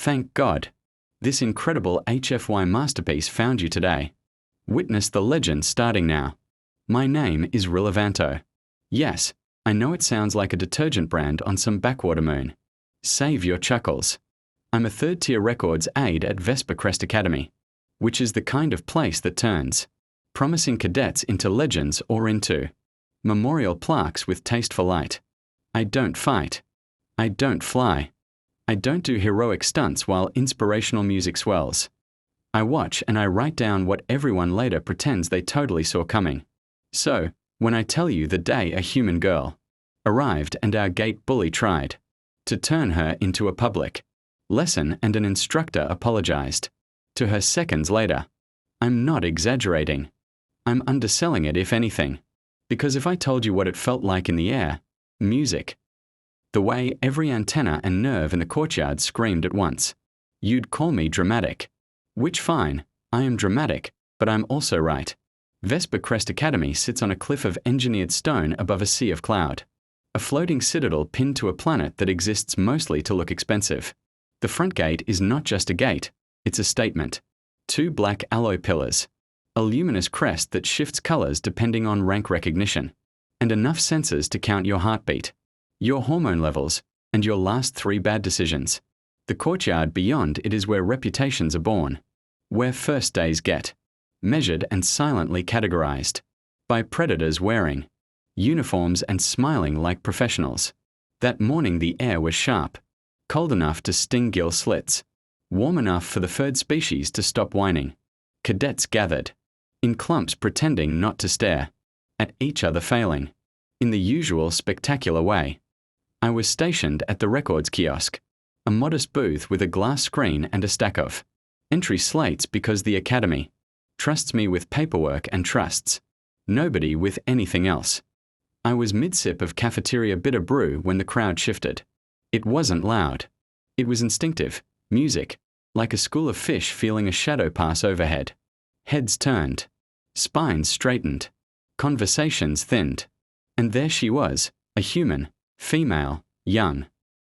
Thank God. This incredible HFY masterpiece found you today. Witness the legend starting now. My name is Rilovanto. Yes, I know it sounds like a detergent brand on some backwater moon. Save your chuckles. I'm a third-tier records aide at Vesper Crest Academy, which is the kind of place that turns promising cadets into legends or into memorial plaques with taste for light. I don't fight. I don't fly. I don't do heroic stunts while inspirational music swells. I watch and I write down what everyone later pretends they totally saw coming. So, when I tell you the day a human girl arrived and our gate bully tried to turn her into a public lesson and an instructor apologized to her seconds later, I'm not exaggerating. I'm underselling it if anything. Because if I told you what it felt like in the air, music, the way every antenna and nerve in the courtyard screamed at once, you'd call me dramatic. Which fine, I am dramatic, but I'm also right. Vesper Crest Academy sits on a cliff of engineered stone above a sea of cloud. A floating citadel pinned to a planet that exists mostly to look expensive. The front gate is not just a gate, it's a statement. 2 black alloy pillars, a luminous crest that shifts colors depending on rank recognition, and enough sensors to count your heartbeat, your hormone levels, and your last 3 bad decisions. The courtyard beyond it is where reputations are born, where first days get measured and silently categorized by predators wearing uniforms and smiling like professionals. That morning the air was sharp, cold enough to sting gill slits, warm enough for the furred species to stop whining. Cadets gathered in clumps pretending not to stare at each other, failing in the usual spectacular way. I was stationed at the records kiosk, a modest booth with a glass screen and a stack of entry slates because the academy trusts me with paperwork and trusts nobody with anything else. I was mid-sip of cafeteria bitter brew when the crowd shifted. It wasn't loud. It was instinctive, music, like a school of fish feeling a shadow pass overhead. Heads turned, spines straightened, conversations thinned. And there she was, a human, female, young,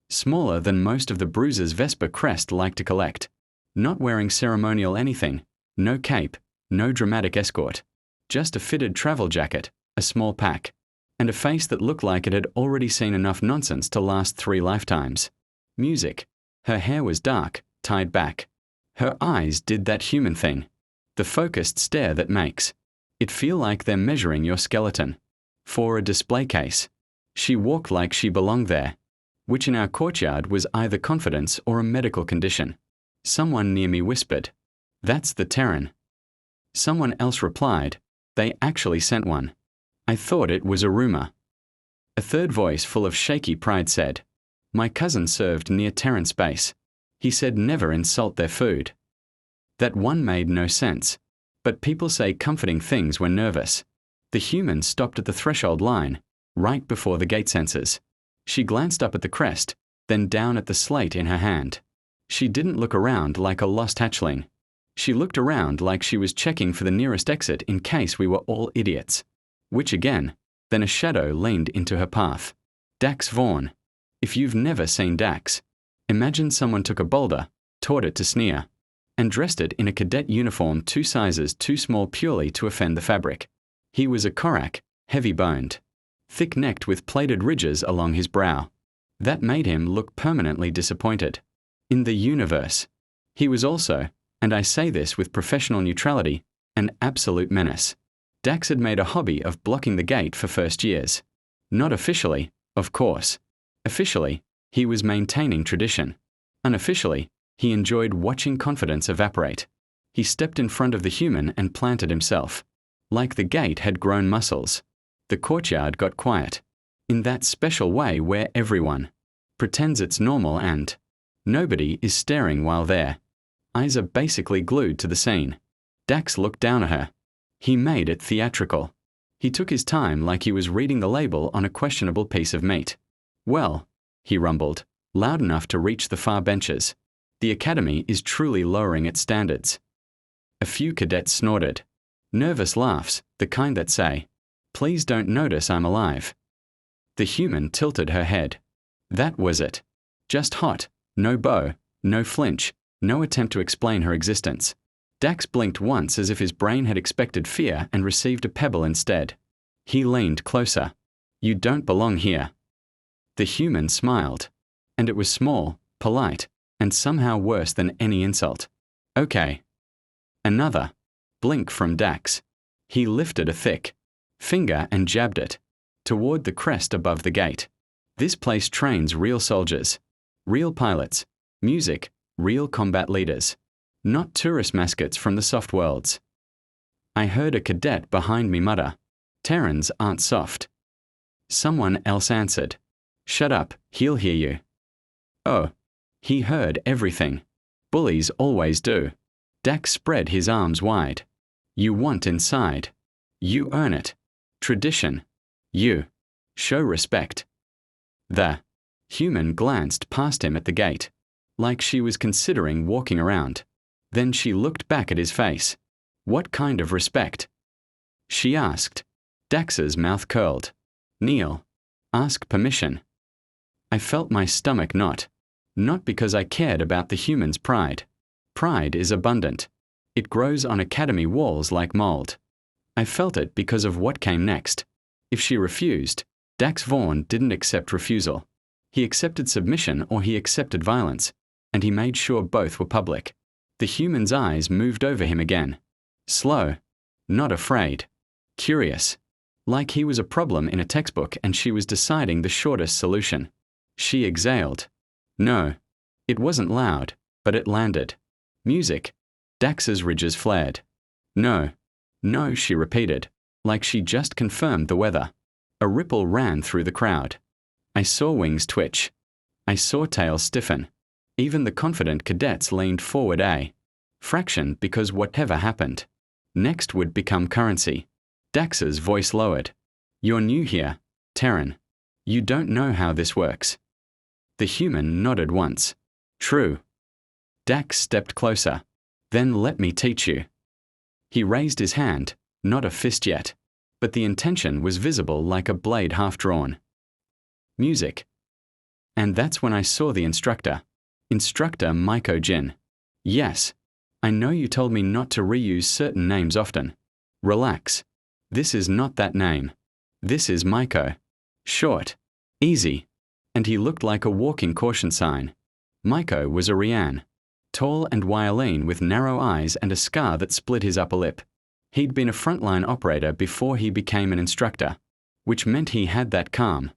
smaller than most of the bruises Vesper Crest like to collect. Not wearing ceremonial anything, no cape, no dramatic escort. Just a fitted travel jacket, a small pack, and a face that looked like it had already seen enough nonsense to last 3 lifetimes. Music. Her hair was dark, tied back. Her eyes did that human thing. The focused stare that makes it feel like they're measuring your skeleton for a display case. She walked like she belonged there, which in our courtyard was either confidence or a medical condition. Someone near me whispered, "That's the Terran." Someone else replied, "They actually sent one." I thought it was a rumor. A third voice full of shaky pride said, "My cousin served near Terran space. He said never insult their food." That one made no sense, but people say comforting things when nervous. The human stopped at the threshold line, right before the gate sensors. She glanced up at the crest, then down at the slate in her hand. She didn't look around like a lost hatchling. She looked around like she was checking for the nearest exit in case we were all idiots. Which again, then a shadow leaned into her path. Dax Vorn. If you've never seen Dax, imagine someone took a boulder, taught it to sneer, and dressed it in a cadet uniform 2 sizes too small purely to offend the fabric. He was a Korak, heavy-boned, thick-necked with plated ridges along his brow. That made him look permanently disappointed. In the universe, he was also, and I say this with professional neutrality, an absolute menace. Dax had made a hobby of blocking the gate for first years. Not officially, of course. Officially, he was maintaining tradition. Unofficially, he enjoyed watching confidence evaporate. He stepped in front of the human and planted himself. Like the gate had grown muscles. The courtyard got quiet. In that special way where everyone pretends it's normal and nobody is staring while there. Eyes are basically glued to the scene. Dax looked down at her. He made it theatrical. He took his time like he was reading the label on a questionable piece of meat. "Well," he rumbled, loud enough to reach the far benches, "the academy is truly lowering its standards." A few cadets snorted. Nervous laughs, the kind that say, "Please don't notice I'm alive." The human tilted her head. That was it. Just hot, no bow, No flinch, no attempt to explain her existence. Dax blinked once as if his brain had expected fear and received a pebble instead. He leaned closer. You don't belong here. The human smiled. And it was small, polite, and somehow worse than any insult. Okay. Another. Blink from Dax. He lifted a thick finger and jabbed it toward the crest above the gate. This place trains real soldiers, real pilots, music, real combat leaders, not tourist mascots from the soft worlds. I heard a cadet behind me mutter, Terrans aren't soft. Someone else answered, shut up, he'll hear you. Oh, he heard everything. Bullies always do. Dax spread his arms wide. You want inside. You earn it. Tradition. You. Show respect. The human glanced past him at the gate, like she was considering walking around. Then she looked back at his face. What kind of respect? She asked. Dax's mouth curled. Kneel. Ask permission. I felt my stomach knot. Not because I cared about the human's pride. Pride is abundant. It grows on academy walls like mold. I felt it because of what came next. If she refused, Dax Vorn didn't accept refusal. He accepted submission or he accepted violence, and he made sure both were public. The human's eyes moved over him again. Slow. Not afraid. Curious. Like he was a problem in a textbook and she was deciding the shortest solution. She exhaled. No. It wasn't loud, but it landed. Music. Dax's ridges flared. No. No, she repeated, like she just confirmed the weather. A ripple ran through the crowd. I saw wings twitch. I saw tails stiffen. Even the confident cadets leaned forward a fraction because whatever happened next would become currency. Dax's voice lowered. You're new here, Terran. You don't know how this works. The human nodded once. True. Dax stepped closer. Then let me teach you. He raised his hand, not a fist yet, but the intention was visible like a blade half-drawn. Music. And that's when I saw the instructor. Instructor Maiko Jin. Yes. I know you told me not to reuse certain names often. Relax. This is not that name. This is Maiko. Short. Easy. And he looked like a walking caution sign. Maiko was a Rian. Tall and wiolene with narrow eyes and a scar that split his upper lip. He'd been a frontline operator before he became an instructor, which meant he had that calm,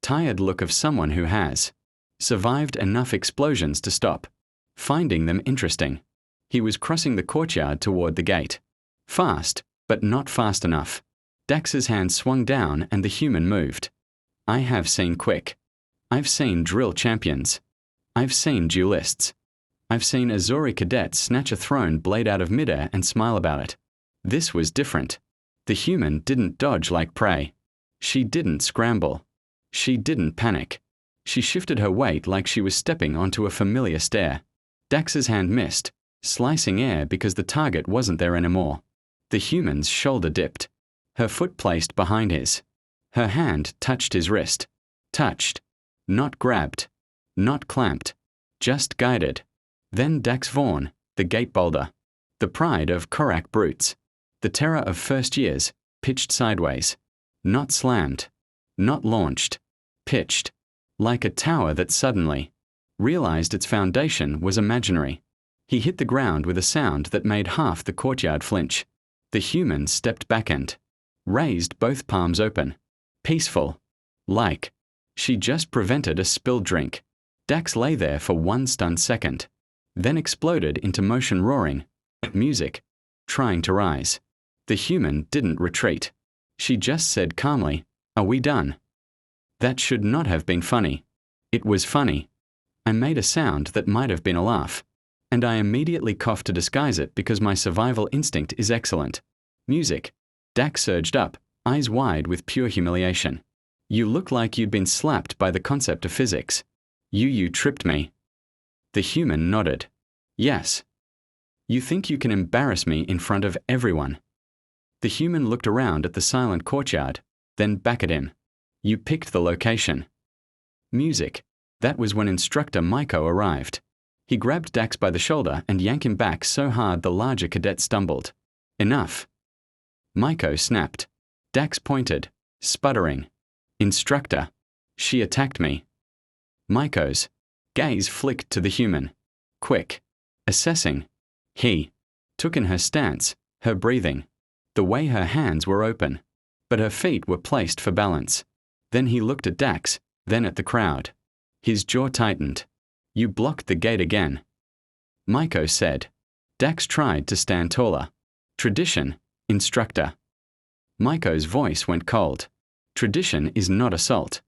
tired look of someone who has survived enough explosions to stop finding them interesting. He was crossing the courtyard toward the gate. Fast, but not fast enough. Dax's hand swung down and the human moved. I have seen quick. I've seen drill champions. I've seen duelists. I've seen Azori cadets snatch a thrown blade out of midair and smile about it. This was different. The human didn't dodge like prey. She didn't scramble. She didn't panic. She shifted her weight like she was stepping onto a familiar stair. Dax's hand missed, slicing air because the target wasn't there anymore. The human's shoulder dipped. Her foot placed behind his. Her hand touched his wrist. Touched. Not grabbed. Not clamped. Just guided. Then Dax Vorn, the gate boulder. The pride of Korak brutes. The terror of first years, pitched sideways. Not slammed. Not launched. Pitched. Like a tower that suddenly realized its foundation was imaginary. He hit the ground with a sound that made half the courtyard flinch. The human stepped back and raised both palms open. Peaceful. Like she just prevented a spilled drink. Dax lay there for one stunned second, then exploded into motion roaring, music, trying to rise. The human didn't retreat. She just said calmly, "Are we done?" That should not have been funny. It was funny. I made a sound that might have been a laugh, and I immediately coughed to disguise it because my survival instinct is excellent. Music. Dax surged up, eyes wide with pure humiliation. You look like you'd been slapped by the concept of physics. You tripped me. The human nodded. Yes. You think you can embarrass me in front of everyone. The human looked around at the silent courtyard, then back at him. You picked the location. Music. That was when Instructor Maiko arrived. He grabbed Dax by the shoulder and yanked him back so hard the larger cadet stumbled. Enough. Maiko snapped. Dax pointed, sputtering. Instructor. She attacked me. Maiko's gaze flicked to the human. Quick. Assessing. He took in her stance, her breathing, the way her hands were open, but her feet were placed for balance. Then he looked at Dax, then at the crowd. His jaw tightened. You blocked the gate again. Maiko said. Dax tried to stand taller. Tradition, instructor. Maiko's voice went cold. Tradition is not assault.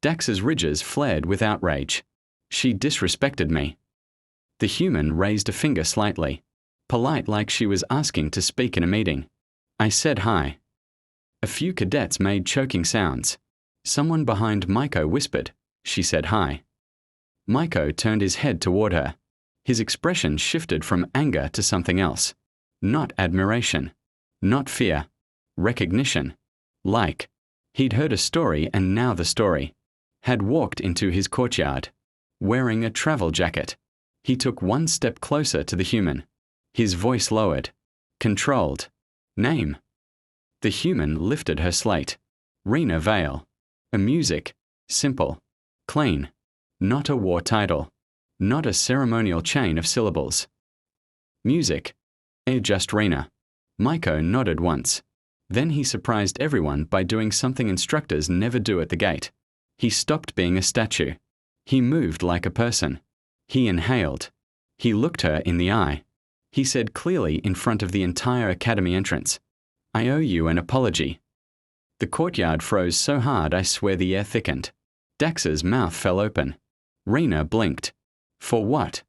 Dax's ridges flared with outrage. She disrespected me. The human raised a finger slightly, polite like she was asking to speak in a meeting. I said hi. A few cadets made choking sounds. Someone behind Maiko whispered. She said hi. Maiko turned his head toward her. His expression shifted from anger to something else. Not admiration. Not fear. Recognition. Like. He'd heard a story and now the story. Had walked into his courtyard. Wearing a travel jacket. He took one step closer to the human. His voice lowered. Controlled. Name. The human lifted her slate. Rina Vale. A music. Simple. Clean. Not a war title. Not a ceremonial chain of syllables. Music. Just Rina. Maiko nodded once. Then he surprised everyone by doing something instructors never do at the gate. He stopped being a statue. He moved like a person. He inhaled. He looked her in the eye. He said clearly in front of the entire academy entrance, I owe you an apology. The courtyard froze so hard I swear the air thickened. Dax's mouth fell open. Rina blinked. For what?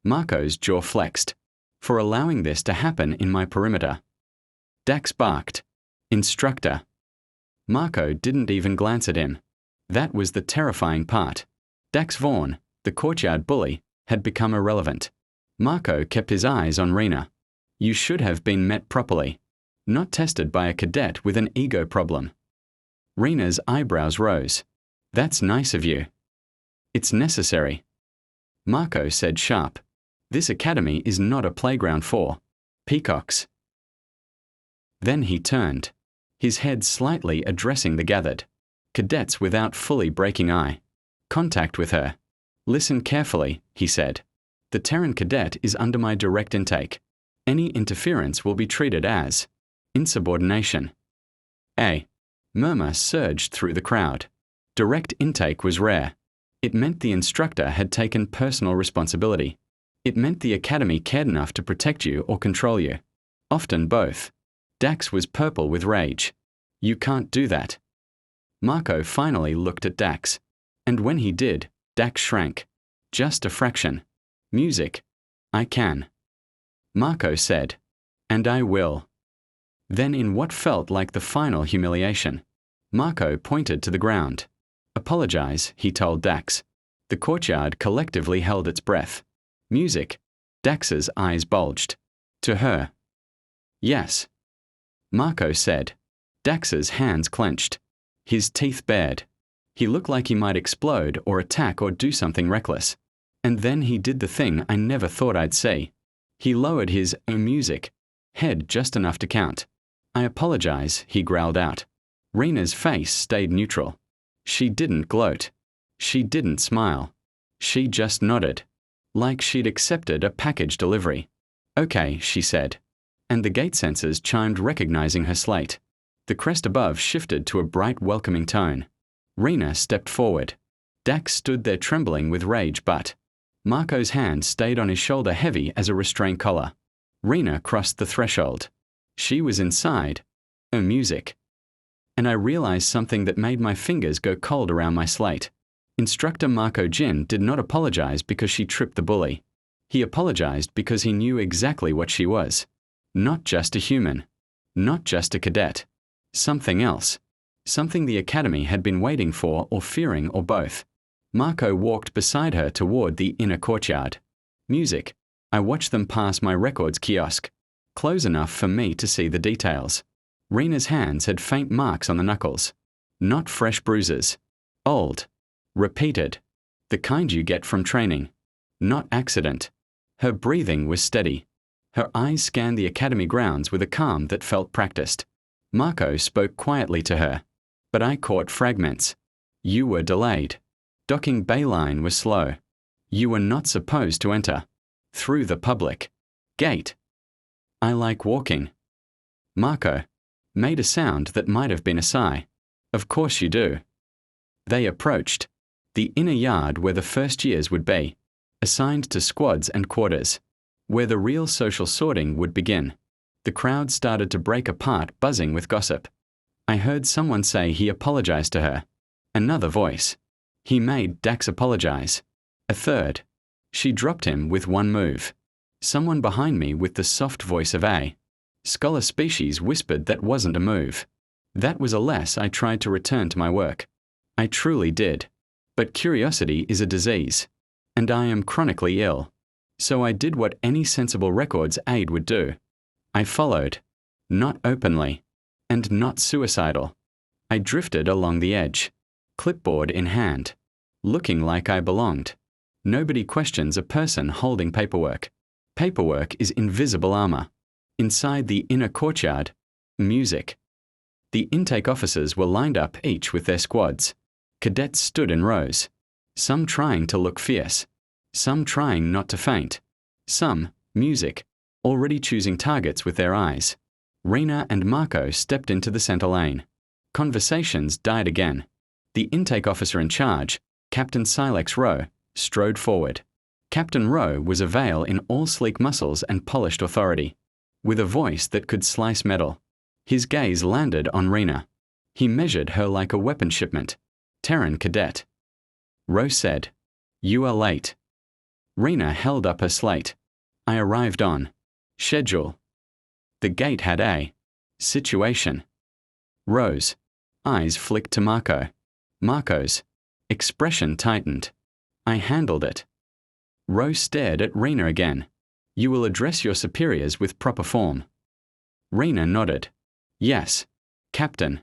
Marco's jaw flexed. For allowing this to happen in my perimeter. Dax barked. Instructor. Marco didn't even glance at him. That was the terrifying part. Dax Vorn, the courtyard bully, had become irrelevant. Marco kept his eyes on Rina. You should have been met properly. Not tested by a cadet with an ego problem. Rina's eyebrows rose. That's nice of you. It's necessary. Marco said sharp. This academy is not a playground for peacocks. Then he turned, his head slightly addressing the gathered cadets without fully breaking eye contact with her. Listen carefully, he said. The Terran cadet is under my direct intake. Any interference will be treated as insubordination. A murmur surged through the crowd. Direct intake was rare. It meant the instructor had taken personal responsibility. It meant the academy cared enough to protect you or control you. Often both. Dax was purple with rage. You can't do that. Marco finally looked at Dax. And when he did, Dax shrank. Just a fraction. Music. I can. Marco said. And I will. Then in what felt like the final humiliation, Marco pointed to the ground. Apologize, he told Dax. The courtyard collectively held its breath. Music. Dax's eyes bulged. To her. Yes. Marco said. Dax's hands clenched. His teeth bared. He looked like he might explode or attack or do something reckless. And then he did the thing I never thought I'd see. He lowered his music head just enough to count. I apologize, he growled out. Rina's face stayed neutral. She didn't gloat. She didn't smile. She just nodded. Like she'd accepted a package delivery. Okay, she said. And the gate sensors chimed recognizing her slate. The crest above shifted to a bright welcoming tone. Rina stepped forward. Dax stood there trembling with rage but Marco's hand stayed on his shoulder heavy as a restraint collar. Rina crossed the threshold. She was inside. Her music. And I realized something that made my fingers go cold around my slate. Instructor Marco Jin did not apologize because she tripped the bully. He apologized because he knew exactly what she was. Not just a human. Not just a cadet. Something else. Something the academy had been waiting for or fearing or both. Marco walked beside her toward the inner courtyard. Music. I watched them pass my records kiosk. Close enough for me to see the details. Rina's hands had faint marks on the knuckles. Not fresh bruises. Old. Repeated. The kind you get from training. Not accident. Her breathing was steady. Her eyes scanned the academy grounds with a calm that felt practiced. Marco spoke quietly to her, but I caught fragments. You were delayed. Docking bay line was slow. You were not supposed to enter. Through the public gate. I like walking. Marco made a sound that might have been a sigh. Of course you do. They approached the inner yard where the first years would be, assigned to squads and quarters, where the real social sorting would begin. The crowd started to break apart, buzzing with gossip. I heard someone say he apologized to her. Another voice. He made Dax apologize. A third. She dropped him with one move. Someone behind me with the soft voice of A. Scholar species whispered that wasn't a move. That was a less I tried to return to my work. I truly did. But curiosity is a disease. And I am chronically ill. So I did what any sensible records aide would do. I followed. Not openly. And not suicidal. I drifted along the edge. Clipboard in hand. Looking like I belonged. Nobody questions a person holding paperwork. Paperwork is invisible armor. Inside the inner courtyard, music. The intake officers were lined up, each with their squads. Cadets stood in rows. Some trying to look fierce. Some trying not to faint. Some, music, already choosing targets with their eyes. Rina and Marco stepped into the center lane. Conversations died again. The intake officer in charge, Captain Silex Rowe, strode forward. Captain Rowe was a veil in all sleek muscles and polished authority, with a voice that could slice metal. His gaze landed on Rina. He measured her like a weapon shipment. Terran cadet. Rowe said, "You are late." Rina held up her slate. I arrived on schedule. The gate had a situation. Rowe's eyes flicked to Marco. Marco's expression tightened. I handled it. Rowe stared at Rina again. You will address your superiors with proper form. Rina nodded. Yes, Captain.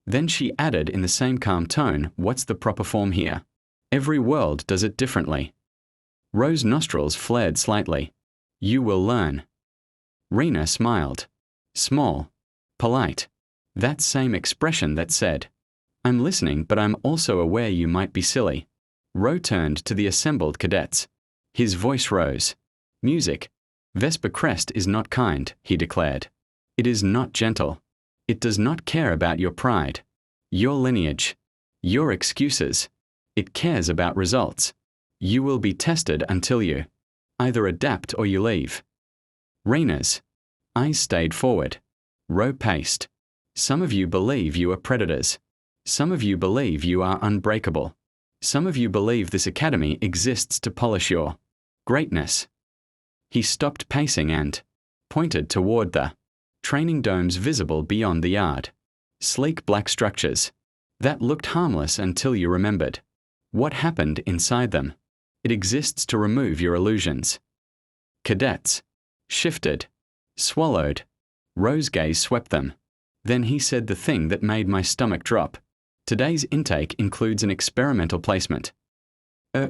Then she added in the same calm tone, what's the proper form here? Every world does it differently. Rowe's nostrils flared slightly. You will learn. Rina smiled. Small. Polite. That same expression that said, I'm listening, but I'm also aware you might be silly. Rowe turned to the assembled cadets. His voice rose. Music. Vesper Crest is not kind, he declared. It is not gentle. It does not care about your pride, your lineage, your excuses. It cares about results. You will be tested until you either adapt or you leave. Rina's eyes stayed forward. Rowe paced. Some of you believe you are predators. Some of you believe you are unbreakable. Some of you believe this academy exists to polish your greatness. He stopped pacing and pointed toward the training domes visible beyond the yard. Sleek black structures that looked harmless until you remembered what happened inside them. It exists to remove your illusions. Cadets shifted, swallowed. Rowe's gaze swept them. Then he said the thing that made my stomach drop. Today's intake includes an experimental placement.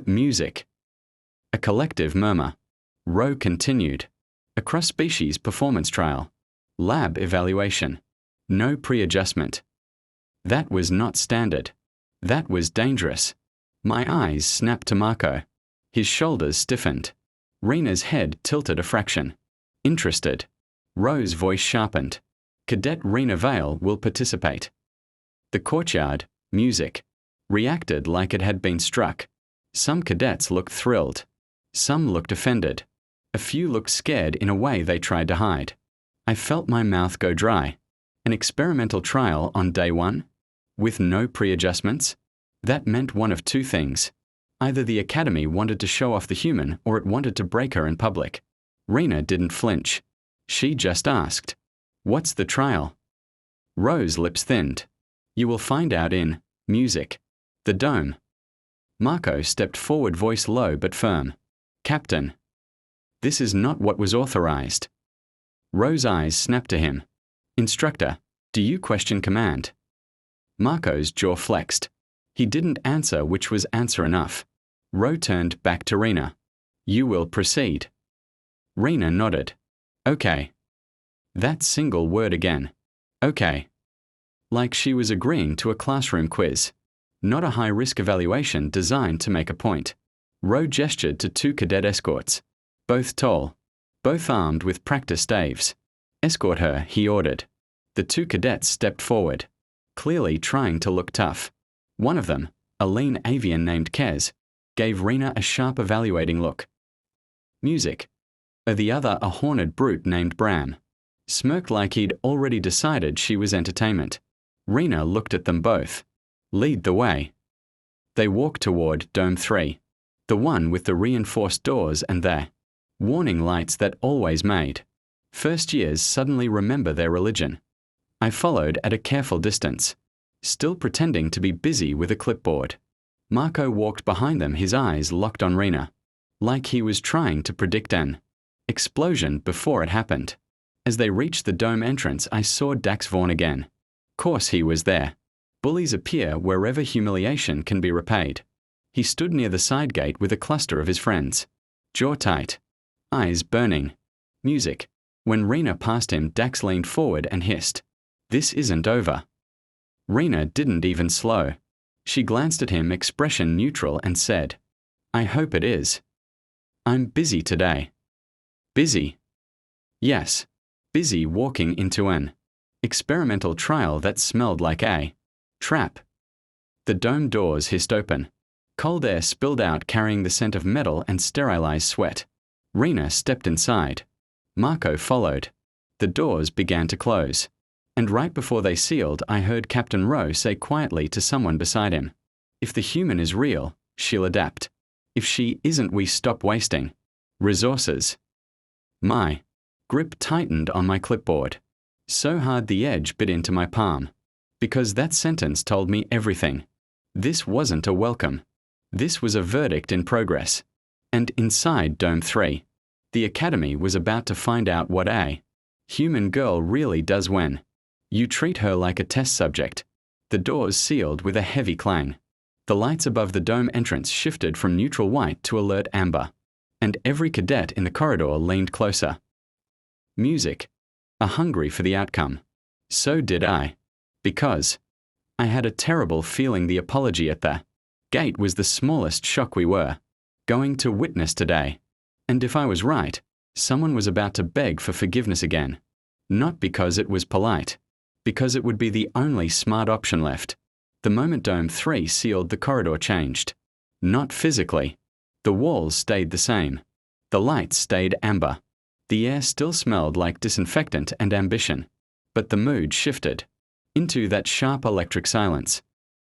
Music. A collective murmur. Rowe continued. A cross-species performance trial. Lab evaluation. No pre-adjustment. That was not standard. That was dangerous. My eyes snapped to Marco. His shoulders stiffened. Rina's head tilted a fraction. Interested. Rowe's voice sharpened. Cadet Rina Vale will participate. The courtyard, music, reacted like it had been struck. Some cadets looked thrilled. Some looked offended. A few looked scared in a way they tried to hide. I felt my mouth go dry. An experimental trial on day one? With no pre-adjustments? That meant one of two things. Either the academy wanted to show off the human or it wanted to break her in public. Rina didn't flinch. She just asked, "What's the trial?" Rowe's lips thinned. You will find out in music. The dome. Marco stepped forward, voice low but firm. Captain. This is not what was authorized. Rowe's eyes snapped to him. Instructor, do you question command? Marco's jaw flexed. He didn't answer, which was answer enough. Rowe turned back to Rina. You will proceed. Rina nodded. Okay. That single word again. Okay. Like she was agreeing to a classroom quiz, not a high-risk evaluation designed to make a point. Rowe gestured to 2 cadet escorts, both tall, both armed with practice staves. Escort her, he ordered. The 2 cadets stepped forward, clearly trying to look tough. One of them, a lean avian named Kez, gave Rina a sharp evaluating look. Music. The other, a horned brute named Bram, smirked like he'd already decided she was entertainment. Rina looked at them both. Lead the way. They walked toward Dome 3, the one with the reinforced doors and their warning lights that always made first years suddenly remember their religion. I followed at a careful distance, still pretending to be busy with a clipboard. Marco walked behind them, his eyes locked on Rina, like he was trying to predict an explosion before it happened. As they reached the dome entrance, I saw Dax Vorn again. Course he was there. Bullies appear wherever humiliation can be repaid. He stood near the side gate with a cluster of his friends, jaw tight, eyes burning. Music. When Rina passed him, Dax leaned forward and hissed, "This isn't over." Rina didn't even slow. She glanced at him, expression neutral, and said, "I hope it is. I'm busy today." Busy? Yes, busy walking into an experimental trial that smelled like a trap. The dome doors hissed open. Cold air spilled out, carrying the scent of metal and sterilized sweat. Rina stepped inside. Marco followed. The doors began to close. And right before they sealed, I heard Captain Rowe say quietly to someone beside him, "If the human is real, she'll adapt. If she isn't, we stop wasting resources." My grip tightened on my clipboard, so hard the edge bit into my palm. Because that sentence told me everything. This wasn't a welcome. This was a verdict in progress. And inside Dome 3, the Academy was about to find out what a human girl really does when you treat her like a test subject. The doors sealed with a heavy clang. The lights above the dome entrance shifted from neutral white to alert amber, and every cadet in the corridor leaned closer. Music. Hungry for the outcome. So did I. Because I had a terrible feeling the apology at the gate was the smallest shock we were going to witness today. And if I was right, someone was about to beg for forgiveness again. Not because it was polite, because it would be the only smart option left. The moment Dome 3 sealed, the corridor changed. Not physically. The walls stayed the same. The lights stayed amber. The air still smelled like disinfectant and ambition. But the mood shifted into that sharp electric silence.